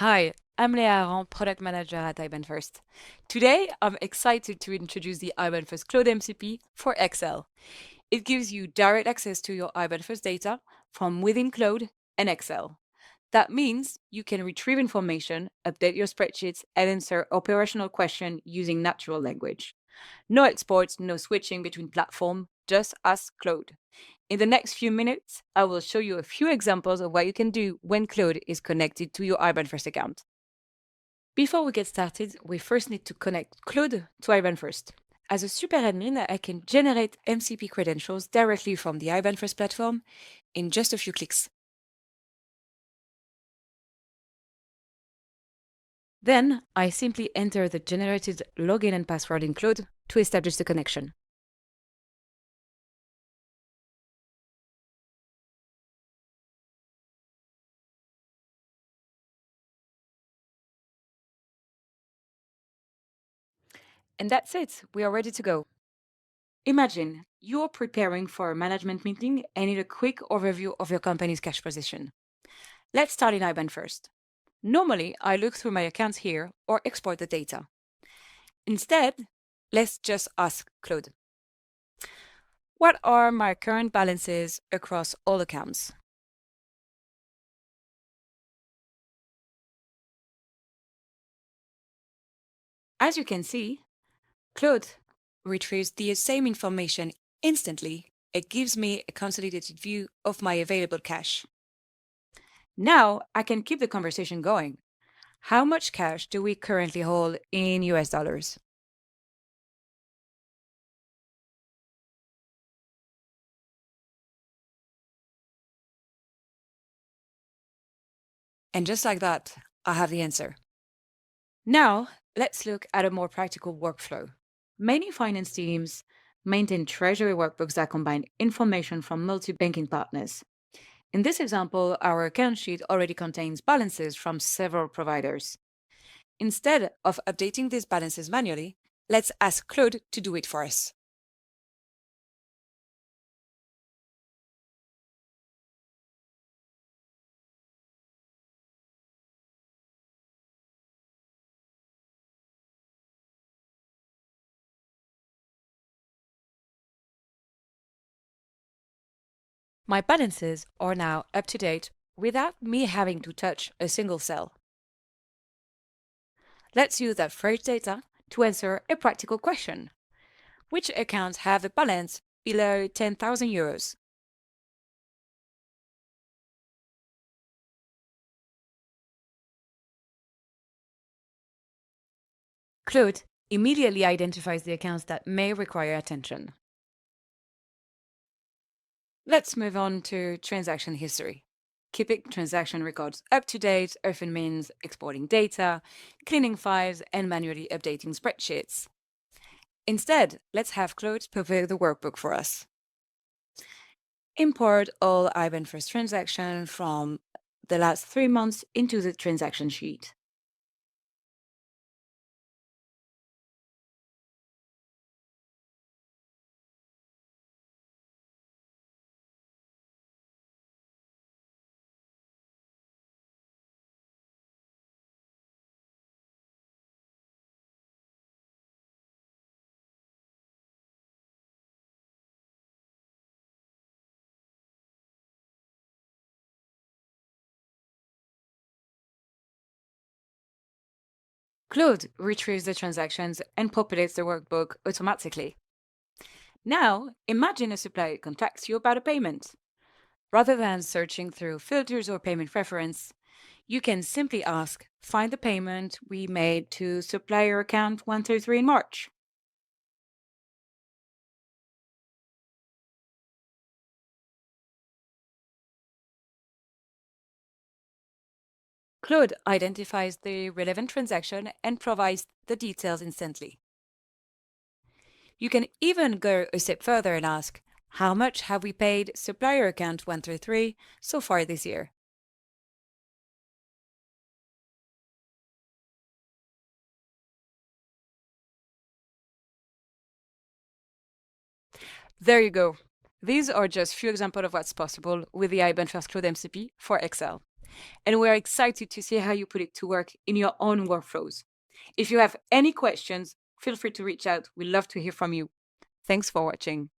Hi, I'm Léa Haran, Product Manager at iBanFirst. Today, I'm excited to introduce the iBanFirst Claude MCP for Excel. It gives you direct access to your iBanFirst data from within Claude and Excel. That means you can retrieve information, update your spreadsheets, and answer operational questions using natural language. No exports, no switching between platforms, just ask Claude. In the next few minutes, I will show you a few examples of what you can do when Claude is connected to your iBanFirst account. Before we get started, we first need to connect Claude to iBanFirst. As a super admin, I can generate MCP credentials directly from the iBanFirst platform in just a few clicks. Then, I simply enter the generated login and password in Claude to establish the connection. And that's it, we are ready to go. Imagine you're preparing for a management meeting and need a quick overview of your company's cash position. Let's start in iBanFirst. Normally, I look through my accounts here or export the data. Instead, let's just ask Claude. What are my current balances across all accounts? As you can see, Claude retrieves the same information instantly. It gives me a consolidated view of my available cash. Now I can keep the conversation going. How much cash do we currently hold in US dollars? And just like that, I have the answer. Now, let's look at a more practical workflow. Many finance teams maintain treasury workbooks that combine information from multi-banking partners. In this example, our account sheet already contains balances from several providers. Instead of updating these balances manually, let's ask Claude to do it for us. My balances are now up to date without me having to touch a single cell. Let's use that fresh data to answer a practical question. Which accounts have a balance below 10,000 euros? Claude immediately identifies the accounts that may require attention. Let's move on to transaction history. Keeping transaction records up to date often means exporting data, cleaning files, and manually updating spreadsheets. Instead, let's have Claude prepare the workbook for us. Import all iBanFirst transactions from the last 3 months into the transaction sheet. Claude retrieves the transactions and populates the workbook automatically. Now, imagine a supplier contacts you about a payment. Rather than searching through filters or payment reference, you can simply ask, find the payment we made to supplier account 133 in March. Claude identifies the relevant transaction and provides the details instantly. You can even go a step further and ask, how much have we paid supplier account 133 so far this year? There you go. These are just few examples of what's possible with the iBanFirst Claude MCP for Excel. and we're excited to see how you put it to work in your own workflows. If you have any questions, feel free to reach out. We'd love to hear from you. Thanks for watching.